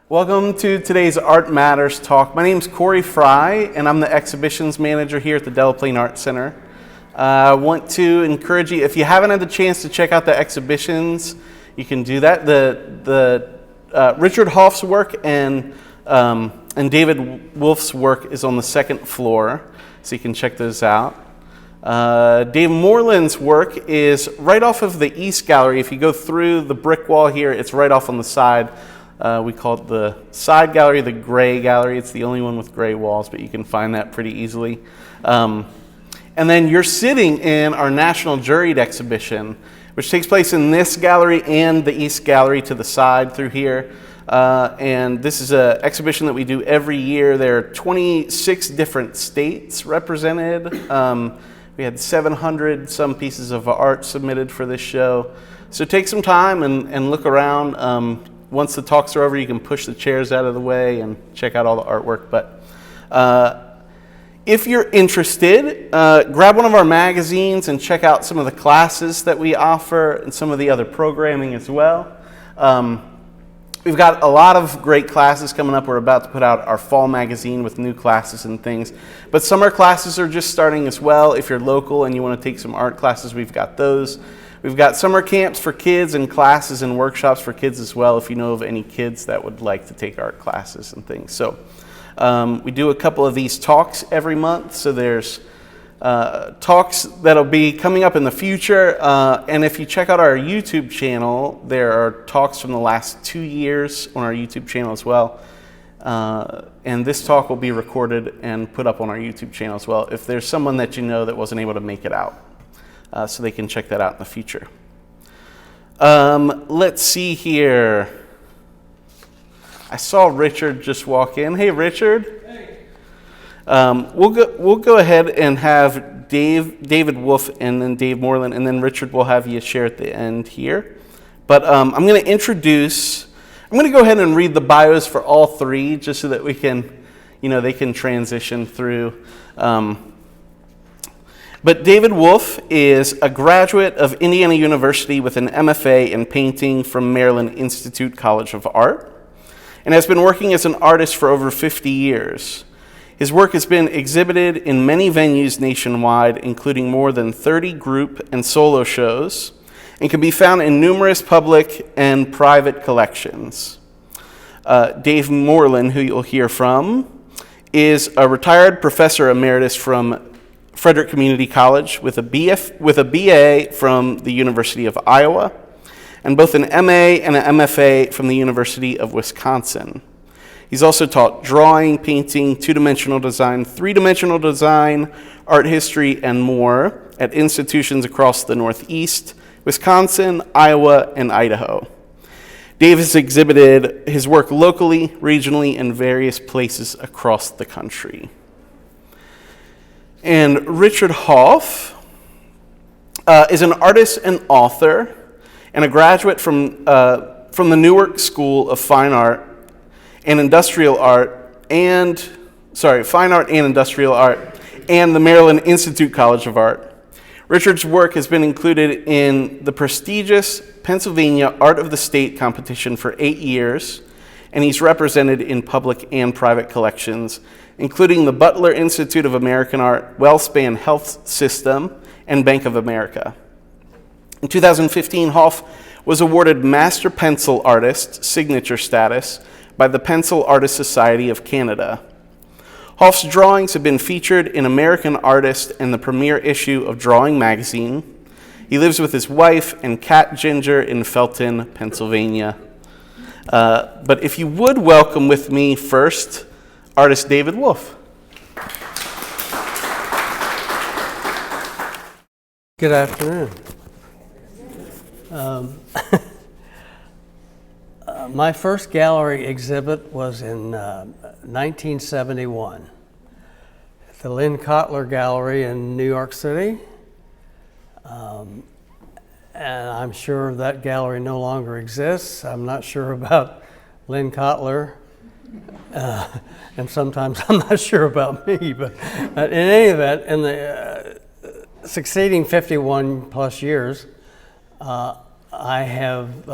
Welcome to today's Art Matters talk. My name is Corey Fry, and I'm the exhibitions manager here at the Delaplane Art Center. I want to encourage you, if you haven't had the chance to check out the exhibitions, you can do that. Richard Hoff's work and David Wolf's work is on the second floor, so you can check those out. Dave Moreland's work is right off of the East Gallery. If you go through the brick wall here, it's right off on the side. We call it the side gallery, the gray gallery. It's the only one with gray walls, but you can find that pretty easily. And then you're sitting in our National Juried exhibition, which takes place in this gallery and the East Gallery to the side through here. And this is an exhibition that we do every year. There are 26 different states represented. We had 700 some pieces of art submitted for this show. So take some time and look around. Once the talks are over, you can push the chairs out of the way and check out all the artwork. But if you're interested, grab one of our magazines and check out some of the classes that we offer and some of the other programming as well. We've got a lot of great classes coming up. We're about to put out our fall magazine with new classes and things. But summer classes are just starting as well. If you're local and you want to take some art classes, we've got those. We've got summer camps for kids and classes and workshops for kids as well, if you know of any kids that would like to take art classes and things. So we do a couple of these talks every month. So there's talks that'll be coming up in the future. And if you check out our YouTube channel, there are talks from the last 2 years on our YouTube channel as well. And this talk will be recorded and put up on our YouTube channel as well, if there's someone that you know that wasn't able to make it out. So they can check that out in the future. Let's see here. I saw Richard just walk in. Hey, Richard. Hey. We'll go ahead and have David Wolf and then Dave Moreland, and then Richard will have you share at the end here. But I'm going to go ahead and read the bios for all three, just so that we can, they can transition through. But David Wolf is a graduate of Indiana University with an MFA in painting from Maryland Institute College of Art, and has been working as an artist for over 50 years. His work has been exhibited in many venues nationwide, including more than 30 group and solo shows, and can be found in numerous public and private collections. Dave Moreland, who you'll hear from, is a retired professor emeritus from Frederick Community College with a BA from the University of Iowa, and both an MA and an MFA from the University of Wisconsin. He's also taught drawing, painting, two-dimensional design, three-dimensional design, art history, and more at institutions across the Northeast, Wisconsin, Iowa, and Idaho. Dave has exhibited his work locally, regionally, in various places across the country. And Richard Hoff is an artist and author and a graduate from the Newark School of Fine Art and Industrial Art Fine Art and Industrial Art and the Maryland Institute College of Art. Richard's work has been included in the prestigious Pennsylvania Art of the State competition for 8 years, and he's represented in public and private collections, including the Butler Institute of American Art, WellSpan Health System, and Bank of America. In 2015, Hoff was awarded Master Pencil Artist signature status by the Pencil Artist Society of Canada. Hoff's drawings have been featured in American Artist and the premier issue of Drawing Magazine. He lives with his wife and cat Ginger in Felton, Pennsylvania. But if you would welcome with me first, artist David Wolf. Good afternoon. My first gallery exhibit was in 1971 at the Lynn Kotler Gallery in New York City. And I'm sure that gallery no longer exists. I'm not sure about Lynn Kotler. And sometimes I'm not sure about me, but in any event, in the succeeding 51 plus years, I have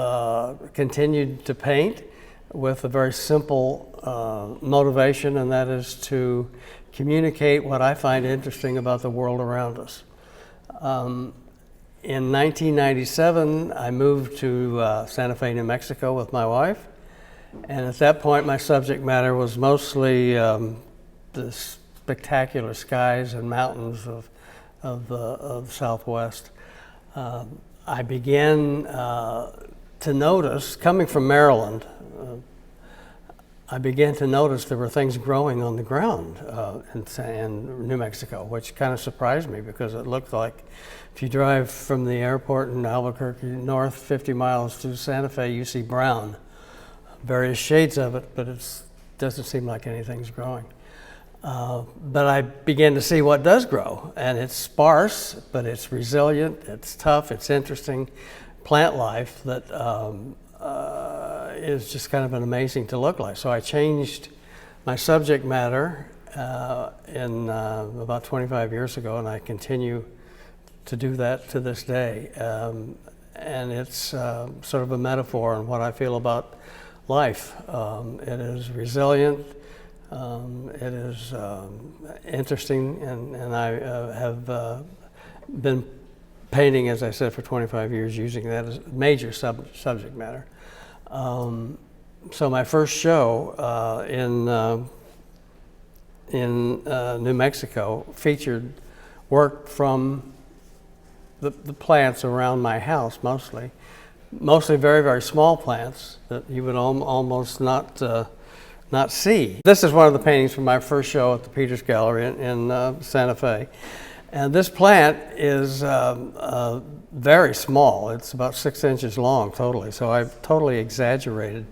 continued to paint. with a very simple motivation, and that is to communicate what I find interesting about the world around us. In 1997, I moved to Santa Fe, New Mexico with my wife, and at that point my subject matter was mostly the spectacular skies and mountains of the Southwest. I began to notice, coming from Maryland, I began to notice there were things growing on the ground in New Mexico, which kind of surprised me because it looked like if you drive from the airport in Albuquerque north 50 miles to Santa Fe, you see brown, various shades of it, but it doesn't seem like anything's growing. But I began to see what does grow, and it's sparse, but it's resilient, it's tough, it's interesting plant life that is just kind of an amazing to look like. So I changed my subject matter in about 25 years ago, and I continue to do that to this day. And it's sort of a metaphor on what I feel about life. It is resilient, it is interesting, and I have been painting, as I said, for 25 years, using that as a major subject matter. So my first show in New Mexico featured work from the plants around my house, mostly very, very small plants that you would almost not see. This is one of the paintings from my first show at the Peters Gallery in Santa Fe. And this plant is very small. It's about 6 inches long totally. So I've totally exaggerated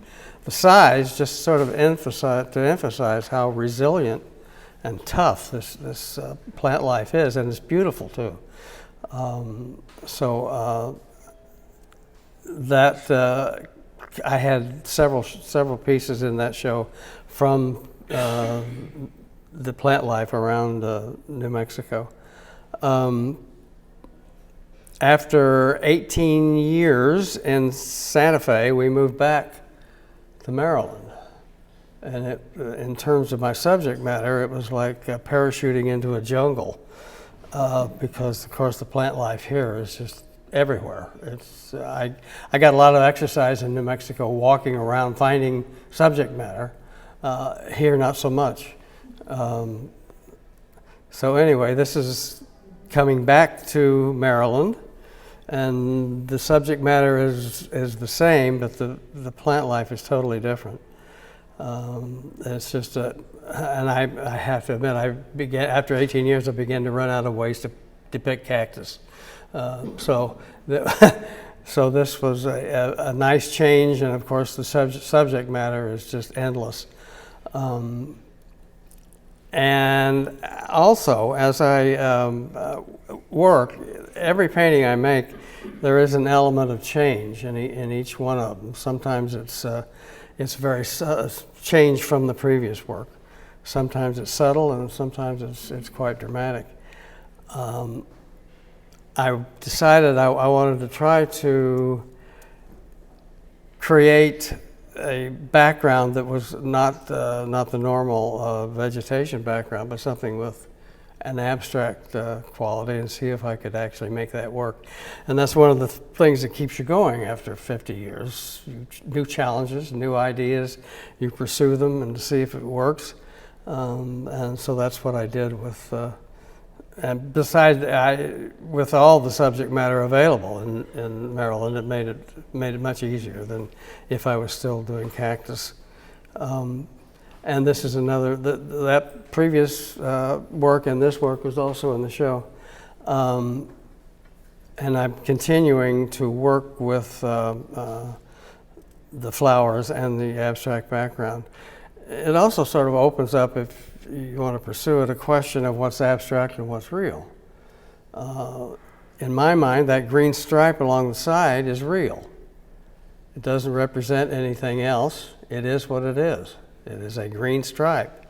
the size, just sort of emphasize how resilient and tough this plant life is, and it's beautiful too. I had several pieces in that show from the plant life around New Mexico. After 18 years in Santa Fe, we moved back to Maryland. And in terms of my subject matter, it was like parachuting into a jungle because, of course, the plant life here is just everywhere. I got a lot of exercise in New Mexico walking around finding subject matter. Here, not so much. So anyway, this is coming back to Maryland, and the subject matter is the same, but the plant life is totally different. It's just and I have to admit, after 18 years, I began to run out of ways to depict cactus. So this was a nice change, and of course the subject matter is just endless. And also, as I work, every painting I make, there is an element of change in each one of them. Sometimes it's very change from the previous work. Sometimes it's subtle, and sometimes it's quite dramatic. I decided I wanted to try to create a background that was not the normal vegetation background, but something with an abstract quality, and see if I could actually make that work. And that's one of the things that keeps you going after 50 years. New challenges, new ideas, you pursue them and to see if it works. And so that's what I did with, and besides, with all the subject matter available in Maryland, it made it much easier than if I was still doing cactus. And this is another, that previous work and this work was also in the show. And I'm continuing to work with the flowers and the abstract background. It also sort of opens up, if you want to pursue it, a question of what's abstract and what's real. In my mind, that green stripe along the side is real. It doesn't represent anything else. It is what it is. It is a green stripe.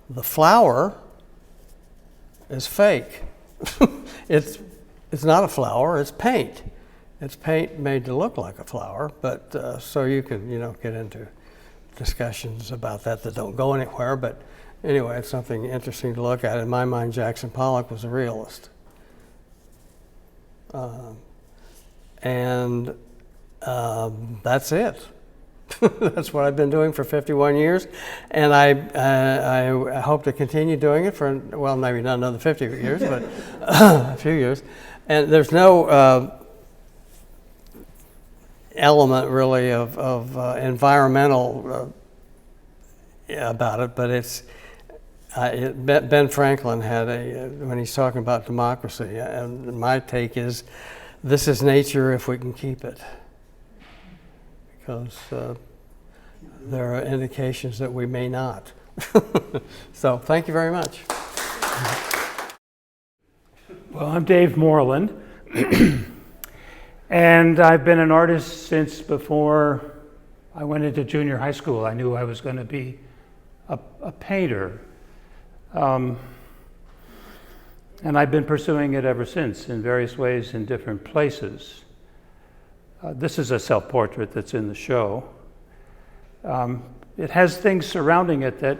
The flower is fake. It's not a flower, it's paint. It's paint made to look like a flower, but so you can, get into discussions about that don't go anywhere. But anyway, it's something interesting to look at. In my mind, Jackson Pollock was a realist. And that's it. That's what I've been doing for 51 years, and I hope to continue doing it for, well, maybe not another 50 years, but a few years. And there's no element really of environmental about it, but it's Ben Franklin had when he's talking about democracy, and my take is, this is nature if we can keep it. Because there are indications that we may not. So thank you very much. Well, I'm Dave Moreland, and I've been an artist since before I went into junior high school. I knew I was going to be a painter, and I've been pursuing it ever since in various ways in different places. This is a self-portrait that's in the show. It has things surrounding it that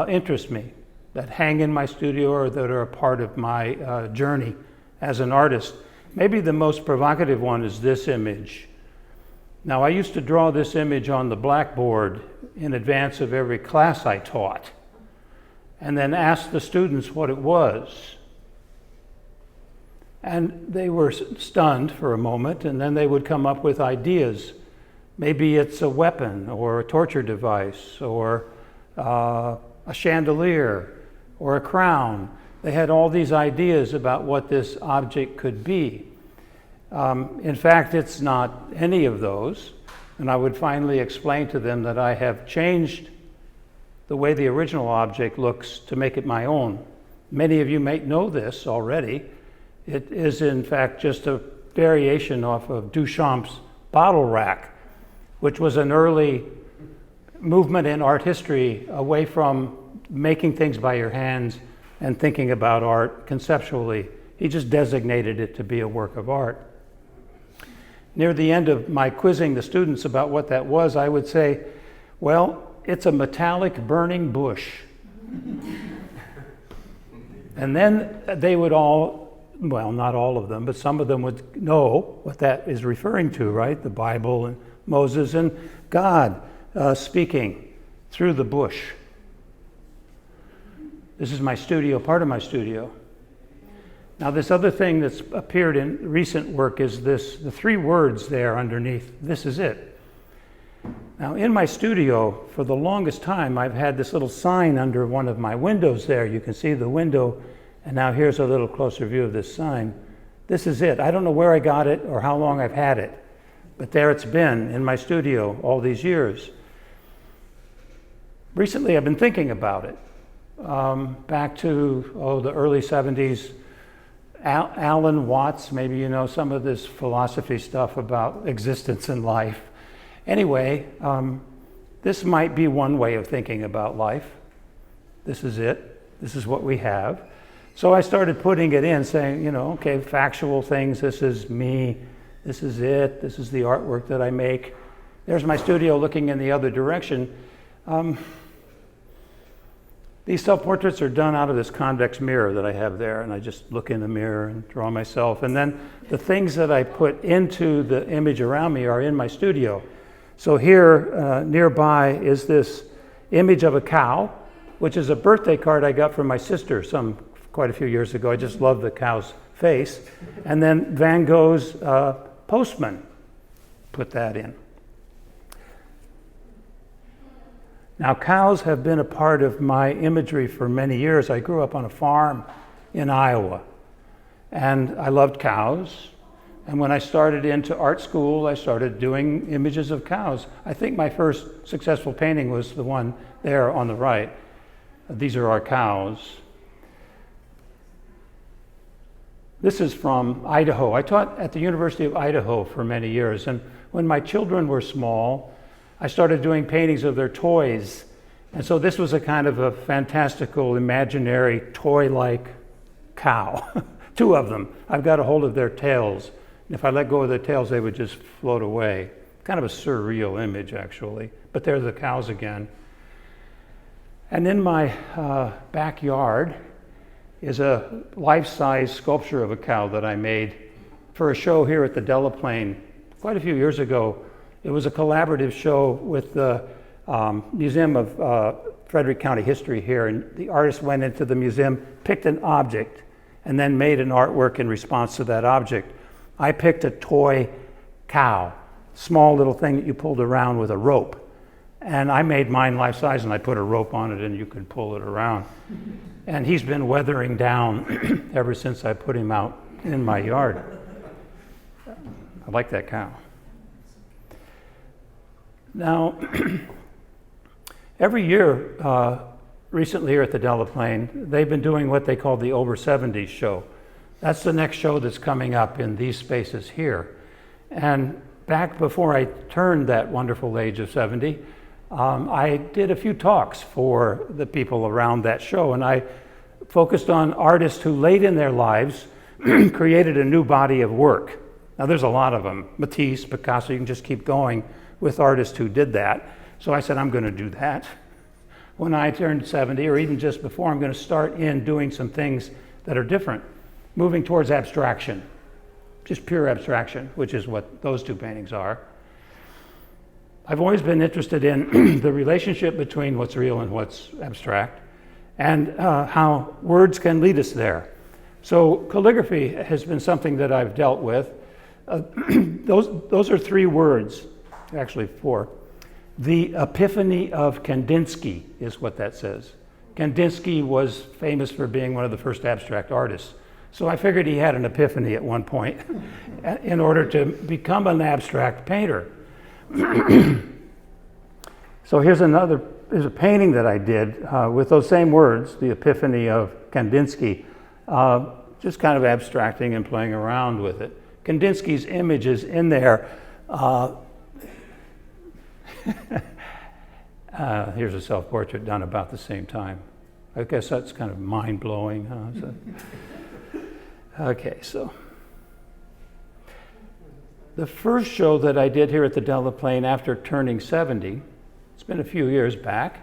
interest me, that hang in my studio or that are a part of my journey as an artist. Maybe the most provocative one is this image. Now, I used to draw this image on the blackboard in advance of every class I taught, and then ask the students what it was. And they were stunned for a moment, and then they would come up with ideas. Maybe it's a weapon, or a torture device, or a chandelier, or a crown. They had all these ideas about what this object could be. In fact, it's not any of those. And I would finally explain to them that I have changed the way the original object looks to make it my own. Many of you may know this already. It is, in fact, just a variation off of Duchamp's bottle rack, which was an early movement in art history away from making things by your hands and thinking about art conceptually. He just designated it to be a work of art. Near the end of my quizzing the students about what that was, I would say, well, it's a metallic burning bush. And then they would all, well, not all of them, but some of them would know what that is referring to, right? The Bible and Moses and God speaking through the bush. This is my studio, part of my studio. Now, this other thing that's appeared in recent work is this, the three words there underneath, this is it. Now, in my studio, for the longest time, I've had this little sign under one of my windows there. You can see the window. And now here's a little closer view of this sign. This is it. I don't know where I got it or how long I've had it, but there it's been in my studio all these years. Recently, I've been thinking about it. Back to, the early 70s, Alan Watts, maybe you know some of this philosophy stuff about existence and life. Anyway, this might be one way of thinking about life. This is it. This is what we have. So I started putting it in, saying, okay, factual things, this is me, this is it, this is the artwork that I make. There's my studio looking in the other direction. These self-portraits are done out of this convex mirror that I have there, and I just look in the mirror and draw myself. And then the things that I put into the image around me are in my studio. So here, nearby, is this image of a cow, which is a birthday card I got from my sister quite a few years ago. I just love the cow's face. And then Van Gogh's Postman, put that in. Now, cows have been a part of my imagery for many years. I grew up on a farm in Iowa, and I loved cows. And when I started into art school, I started doing images of cows. I think my first successful painting was the one there on the right. These are our cows. This is from Idaho. I taught at the University of Idaho for many years, and when my children were small, I started doing paintings of their toys. And so this was a kind of a fantastical, imaginary, toy-like cow. Two of them. I've got a hold of their tails And if I let go of the tails, they would just float away. Kind of a surreal image, actually. But there's the cows again. And in my backyard is a life-size sculpture of a cow that I made for a show here at the Delaplane quite a few years ago. It was a collaborative show with the Museum of Frederick County History here, and the artist went into the museum, picked an object, and then made an artwork in response to that object. I picked a toy cow, small little thing that you pulled around with a rope. And I made mine life-size, and I put a rope on it, and you could pull it around. And he's been weathering down ever since I put him out in my yard. I like that cow. Now, every year, recently here at the Delaplane, they've been doing what they call the Over 70s show. That's the next show that's coming up in these spaces here. And back before I turned that wonderful age of 70, I did a few talks for the people around that show, and I focused on artists who late in their lives created a new body of work. Now there's a lot of them, Matisse, Picasso, you can just keep going with artists who did that. So I said, I'm going to do that. When I turned 70, or even just before, I'm going to start in doing some things that are different, moving towards abstraction, just pure abstraction, which is what those two paintings are. I've always been interested in the relationship between what's real and what's abstract, and how words can lead us there. So calligraphy has been something that I've dealt with. Those are three words, actually four. The Epiphany of Kandinsky is what that says. Kandinsky was famous for being one of the first abstract artists. So I figured he had an epiphany at one point in order to become an abstract painter. So here's a painting that I did with those same words, the Epiphany of Kandinsky, just kind of abstracting and playing around with it. Kandinsky's image is in there. Here's a self-portrait done about the same time. I guess that's kind of mind-blowing, huh? Okay, so the first show that I did here at the Delaplane after turning 70, it's been a few years back,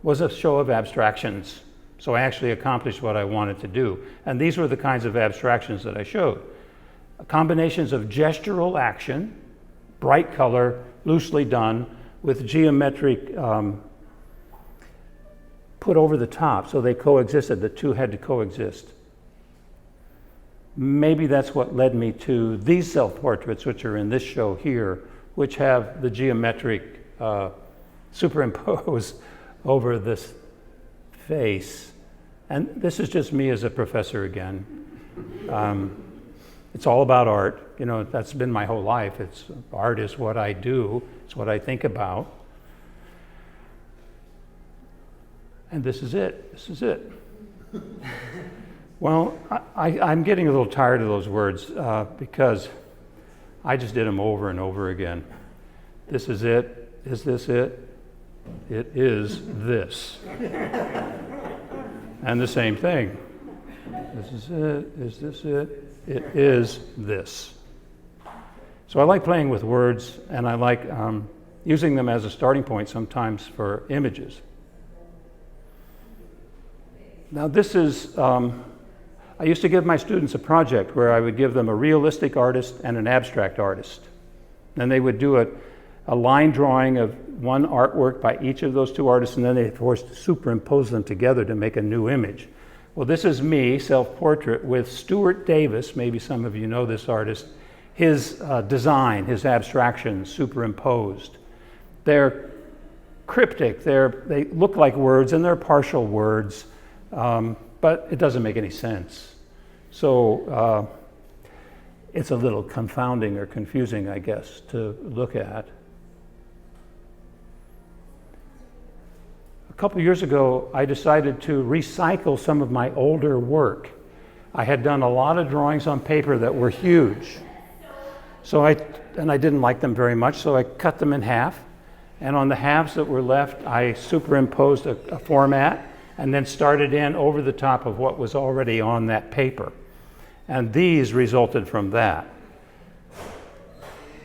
was a show of abstractions. So I actually accomplished what I wanted to do. And these were the kinds of abstractions that I showed. Combinations of gestural action, bright color, loosely done, with geometric put over the top, so they coexisted. The two had to coexist. Maybe that's what led me to these self-portraits, which are in this show here, which have the geometric superimposed over this face. And this is just me as a professor again. It's all about art. You know, that's been my whole life. Art is what I do. It's what I think about. And this is it. This is it. Well, I'm getting a little tired of those words because I just did them over and over again. This is it. Is this it? It is this. And the same thing. This is it. Is this it? It is this. So I like playing with words, and I like using them as a starting point sometimes for images. Now this is, I used to give my students a project where I would give them a realistic artist and an abstract artist. Then they would do a line drawing of one artwork by each of those two artists, and then they forced to superimpose them together to make a new image. Well, this is me, self-portrait, with Stuart Davis. Maybe some of you know this artist. His design, his abstractions superimposed. They're cryptic. They look like words, and they're partial words, but it doesn't make any sense. So it's a little confounding or confusing, I guess, to look at. A couple years ago, I decided to recycle some of my older work. I had done a lot of drawings on paper that were huge. So I didn't like them very much, so I cut them in half. And on the halves that were left, I superimposed a format and then started in over the top of what was already on that paper. And these resulted from that.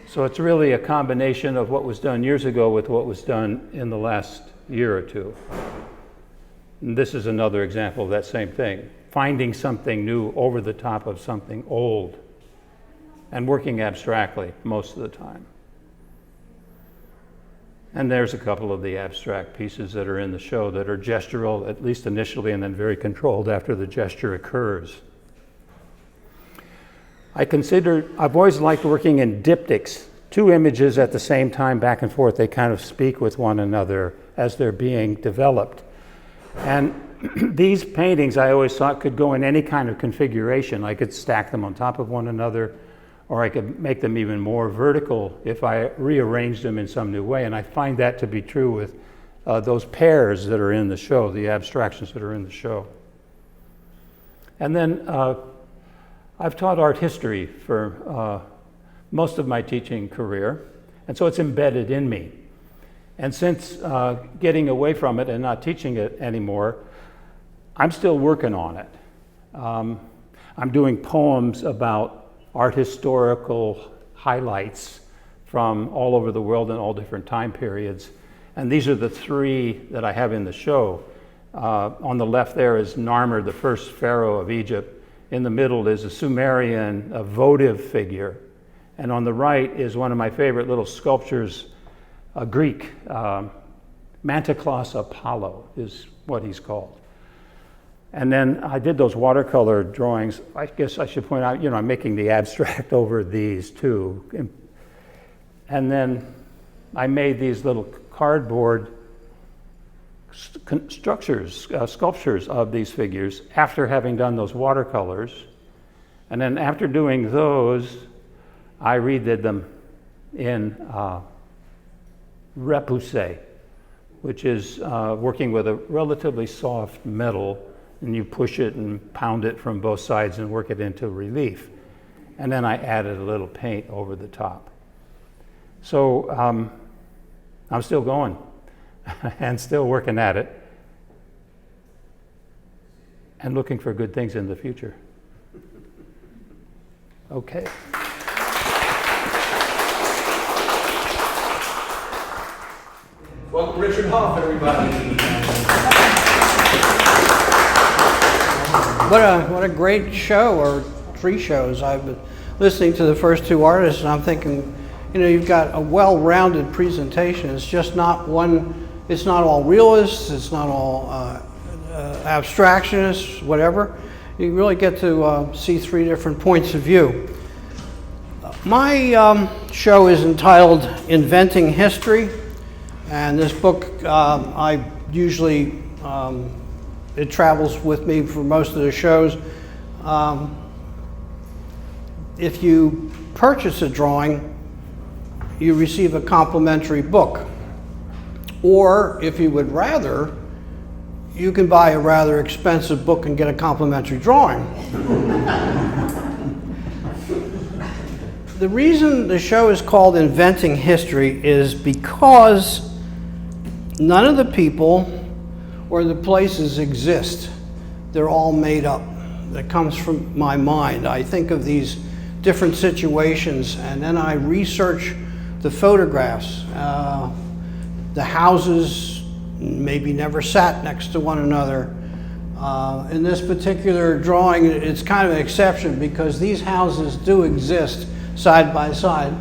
So it's really a combination of what was done years ago with what was done in the last year or two. And this is another example of that same thing. Finding something new over the top of something old and working abstractly most of the time. And there's a couple of the abstract pieces that are in the show that are gestural, at least initially, and then very controlled after the gesture occurs. I've always liked working in diptychs, two images at the same time, back and forth. They kind of speak with one another as they're being developed. And these paintings I always thought could go in any kind of configuration. I could stack them on top of one another, or I could make them even more vertical if I rearranged them in some new way. And I find that to be true with those pairs that are in the show, the abstractions that are in the show. And then I've taught art history for most of my teaching career, and so it's embedded in me. And since getting away from it and not teaching it anymore, I'm still working on it. I'm doing poems about art historical highlights from all over the world in all different time periods. And these are the three that I have in the show. On the left there is Narmer, the first pharaoh of Egypt. In the middle is a Sumerian votive figure. And on the right is one of my favorite little sculptures, a Greek, Manticlaus Apollo is what he's called. And then I did those watercolor drawings. I guess I should point out, I'm making the abstract over these too. And then I made these little cardboard sculptures of these figures after having done those watercolors. And then after doing those, I redid them in repoussé, which is working with a relatively soft metal, and you push it and pound it from both sides and work it into relief. And then I added a little paint over the top. So I'm still going and still working at it and looking for good things in the future. Okay. Welcome Richard Hoff, everybody. What a great show, or three shows. I've been listening to the first two artists, and I'm thinking, you've got a well-rounded presentation. It's just not one, it's not all realists, it's not all abstractionists, whatever. You really get to see three different points of view. My show is entitled Inventing History, and this book, I usually, it travels with me for most of the shows. If you purchase a drawing, you receive a complimentary book. Or if you would rather, you can buy a rather expensive book and get a complimentary drawing. The reason the show is called Inventing History is because none of the people or the places exist. They're all made up. That comes from my mind. I think of these different situations, and then I research the photographs. The houses maybe never sat next to one another. In this particular drawing, it's kind of an exception because these houses do exist side by side,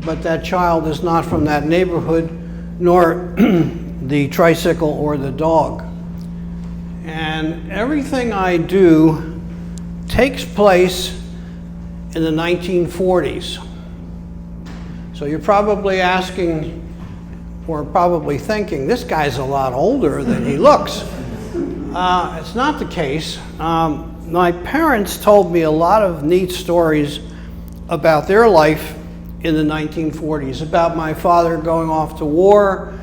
but that child is not from that neighborhood, nor the tricycle or the dog. And everything I do takes place in the 1940s. So you're probably asking, or probably thinking, this guy's a lot older than he looks. It's not the case. My parents told me a lot of neat stories about their life in the 1940s, about my father going off to war,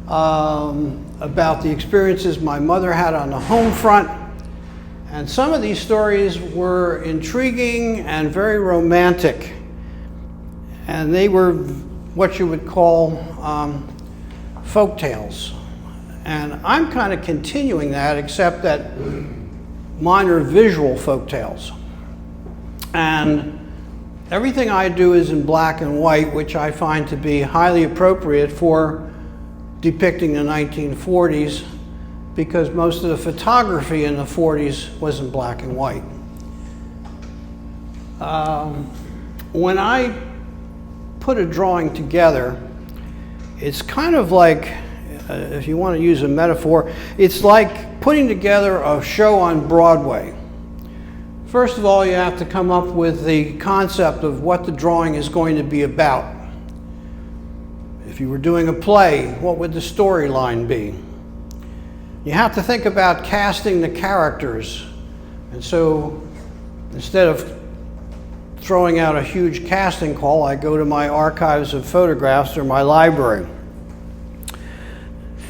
about the experiences my mother had on the home front. And some of these stories were intriguing and very romantic. And they were what you would call folk tales. And I'm kind of continuing that, except that mine are visual folk tales. And everything I do is in black and white, which I find to be highly appropriate for depicting the 1940s, because most of the photography in the 40s was in black and white. When I put a drawing together, it's kind of like, if you want to use a metaphor, it's like putting together a show on Broadway. First of all, you have to come up with the concept of what the drawing is going to be about. If you were doing a play, what would the storyline be? You have to think about casting the characters. And so instead of throwing out a huge casting call, I go to my archives of photographs or my library.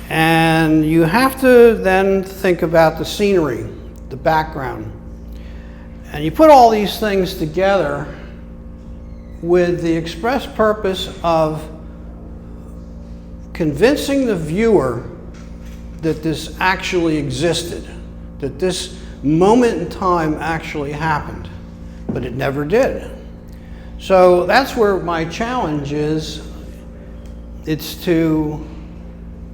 And you have to then think about the scenery, the background. And you put all these things together with the express purpose of convincing the viewer that this actually existed, that this moment in time actually happened, but it never did. So that's where my challenge is. It's to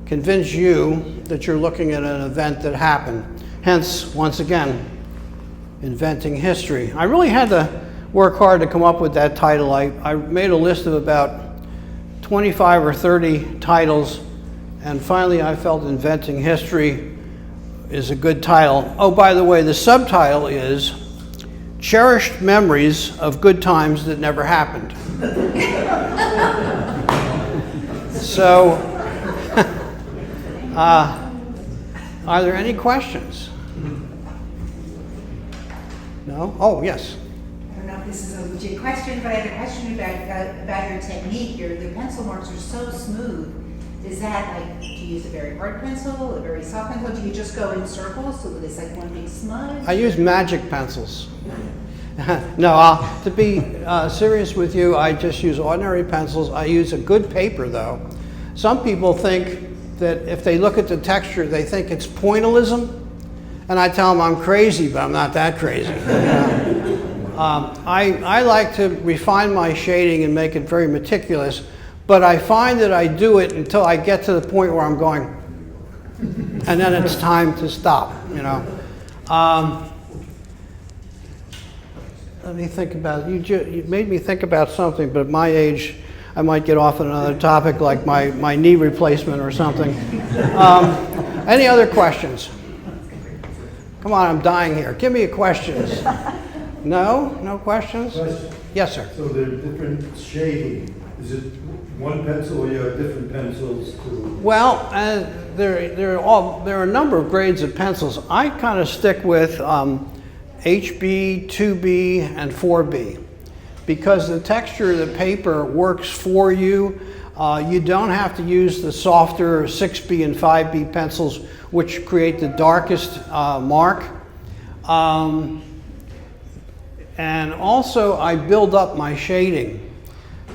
convince you that you're looking at an event that happened. Hence, once again, inventing history. I really had to work hard to come up with that title. I made a list of about 25 or 30 titles, and finally I felt inventing history is a good title. Oh, by the way, the subtitle is Cherished Memories of Good Times That Never Happened. So, are there any questions? No? Oh, yes. I don't know if this is a legit question, but I have a question about your technique. The pencil marks are so smooth. Is that like, do you use a very hard pencil, a very soft pencil? Do you just go in circles so that it's like one big smudge? I use magic pencils. No, to be serious with you, I just use ordinary pencils. I use a good paper, though. Some people think that if they look at the texture, they think it's pointillism. And I tell them I'm crazy, but I'm not that crazy. I like to refine my shading and make it very meticulous, but I find that I do it until I get to the point where I'm going, and then it's time to stop, you know. Let me think about it. You made me think about something, but at my age, I might get off on another topic like my knee replacement or something. Any other questions? Come on, I'm dying here. Give me a questions. No? No questions? Question. Yes, sir. So there are different shading. Is it one pencil or you have different pencils to? Well, there are a number of grades of pencils. I kind of stick with HB, 2B, and 4B because the texture of the paper works for you. You don't have to use the softer 6B and 5B pencils, which create the darkest mark. And also I build up my shading,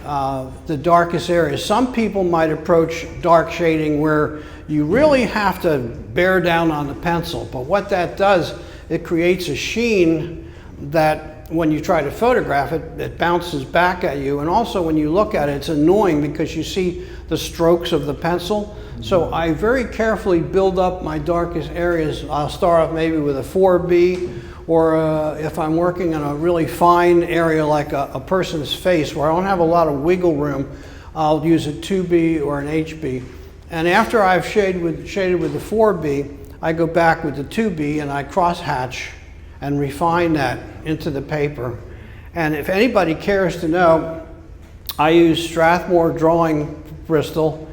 the darkest areas. Some people might approach dark shading where you really have to bear down on the pencil, but what that does, it creates a sheen that when you try to photograph it, it bounces back at you. And also when you look at it, it's annoying because you see the strokes of the pencil. So I very carefully build up my darkest areas. I'll start off maybe with a 4B, or if I'm working in a really fine area like a person's face where I don't have a lot of wiggle room, I'll use a 2B or an HB. And after I've shaded with the 4B, I go back with the 2B and I crosshatch and refine that into the paper. And if anybody cares to know, I use Strathmore Drawing Bristol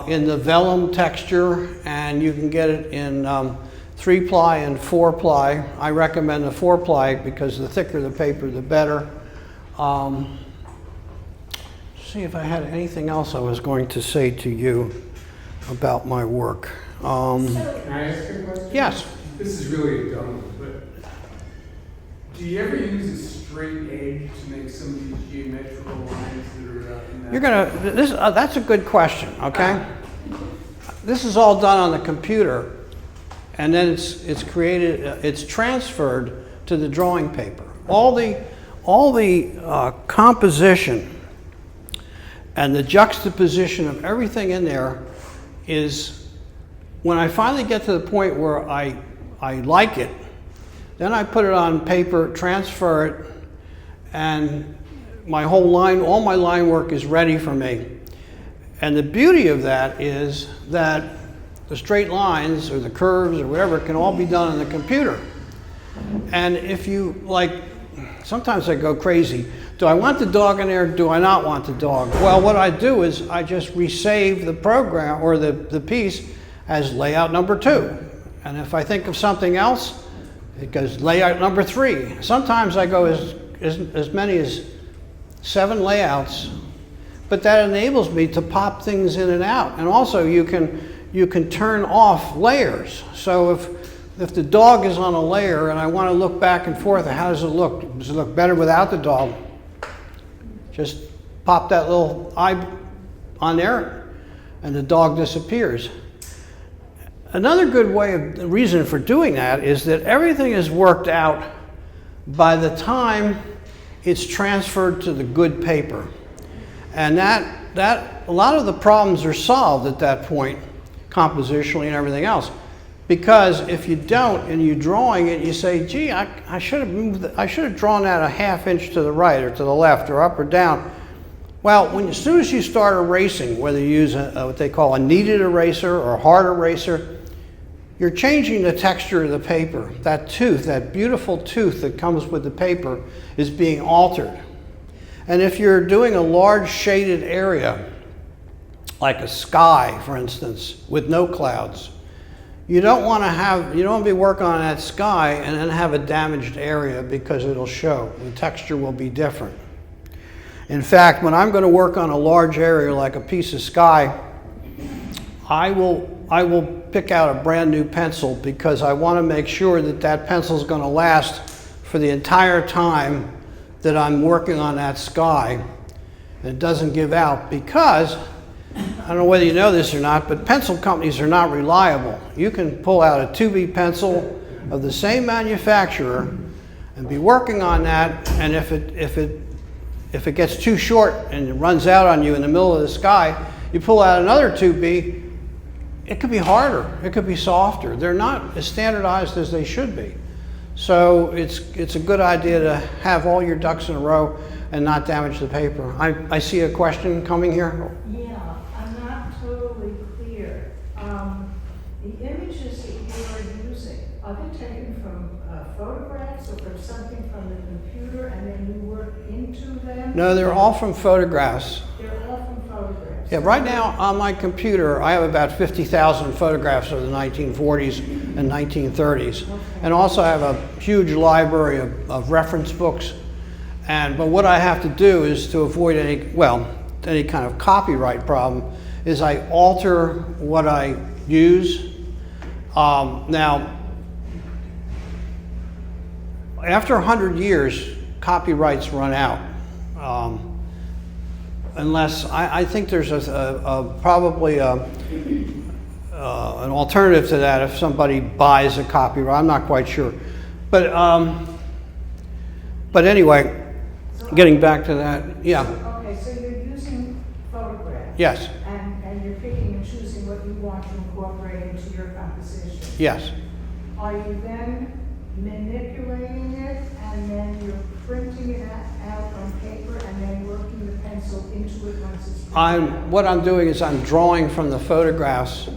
in the vellum texture, and you can get it in 3-ply and 4-ply. I recommend the 4-ply because the thicker the paper, the better. See if I had anything else I was going to say to you about my work. Can I ask a question? Yes. This is really a dumb one, but do you ever use a straight edge to make some of these geometrical lines that are in that? That's a good question, okay? This is all done on the computer, and then it's created, it's transferred to the drawing paper. All the all the composition and the juxtaposition of everything in there is, when I finally get to the point where I like it, then I put it on paper, transfer it, and my whole line, all my line work is ready for me. And the beauty of that is that the straight lines or the curves or whatever can all be done on the computer. And if you, like, sometimes I go crazy. Do I want the dog in there? Do I not want the dog? Well, what I do is I just resave the program or the piece as layout number 2. And if I think of something else, it goes layout number 3. Sometimes I go as many as 7 layouts, but that enables me to pop things in and out. And also you can turn off layers. So if the dog is on a layer and I want to look back and forth, how does it look? Does it look better without the dog? Just pop that little eye on there and the dog disappears. Another good reason for doing that is that everything is worked out by the time it's transferred to the good paper. And that a lot of the problems are solved at that point, compositionally and everything else. Because if you don't and you're drawing it, you say, gee, I should have drawn that a ½ inch to the right or to the left or up or down. Well, as soon as you start erasing, whether you use what they call a kneaded eraser or a hard eraser, you're changing the texture of the paper. That tooth, that beautiful tooth that comes with the paper, is being altered. And if you're doing a large shaded area, like a sky, for instance, with no clouds, you don't want to be working on that sky and then have a damaged area because it'll show. The texture will be different. In fact, when I'm going to work on a large area like a piece of sky, I will pick out a brand new pencil because I want to make sure that that pencil is going to last for the entire time that I'm working on that sky. And it doesn't give out because, I don't know whether you know this or not, but pencil companies are not reliable. You can pull out a 2B pencil of the same manufacturer and be working on that, and if it gets too short and it runs out on you in the middle of the sky, you pull out another 2B, it could be harder, it could be softer. They're not as standardized as they should be. So it's a good idea to have all your ducks in a row and not damage the paper. I see a question coming here. Yeah, I'm not totally clear. The images that you are using, are they taken from photographs or from something from the computer and then you work into them? No, they're all from photographs. They're all from photographs. Yeah, right now on my computer, I have about 50,000 photographs of the 1940s and 1930s. Okay. And also I have a huge library of reference books. But what I have to do is to avoid any kind of copyright problem is I alter what I use. Now, after 100 years, copyrights run out. Unless, I think there's probably an alternative to that if somebody buys a copyright. I'm not quite sure. But anyway, getting back to that, yeah. Okay, so you're using photographs. Yes. And you're picking and choosing what you want to incorporate into your composition. Yes. Are you then manipulating it and then you're printing it out on paper and then working the pencil into it once it's printed? What I'm doing is I'm drawing from the photographs.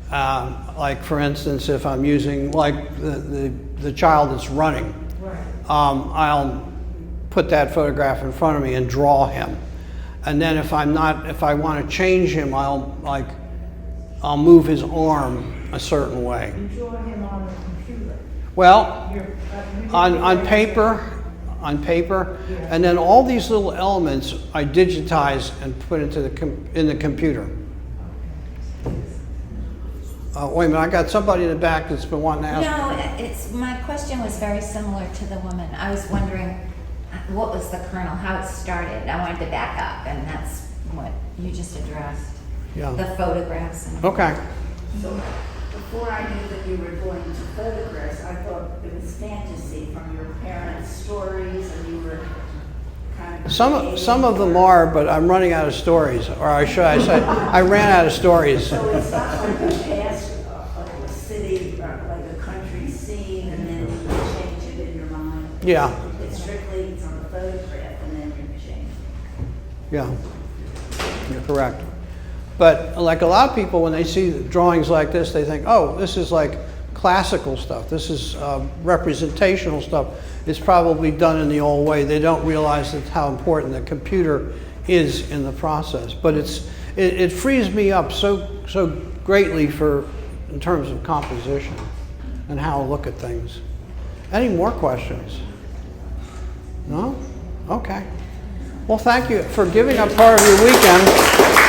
Like for instance, if I'm using like the child that's running, Right. I'll put that photograph in front of me and draw him. And then if I want to change him, I'll move his arm a certain way. You draw him on the computer. Well, You're, on paper, Yeah. and then all these little elements I digitize and put into in the computer. Wait a minute, I got somebody in the back that's been wanting to ask. No, my question was very similar to the woman. I was wondering what was the kernel, how it started. I wanted to back up, and that's what you just addressed. Yeah. The photographs. And Okay. So before I knew that you were going to photographs, I thought it was fantasy from your parents' stories, and you were kind of. Some of them are, but I'm running out of stories, or I should I say, I ran out of stories. So it's not like a past, like a city, or like a country scene, and then you change it in your mind. Yeah, It's strictly, it's on a photograph, and then you change it. yeah, you're correct. But like a lot of people, when they see drawings like this, they think, oh, this is like classical stuff. This is representational stuff. It's probably done in the old way. They don't realize that how important the computer is in the process. But it frees me up so greatly in terms of composition and how I look at things. Any more questions? No? Okay. Well, thank you for giving up part of your weekend.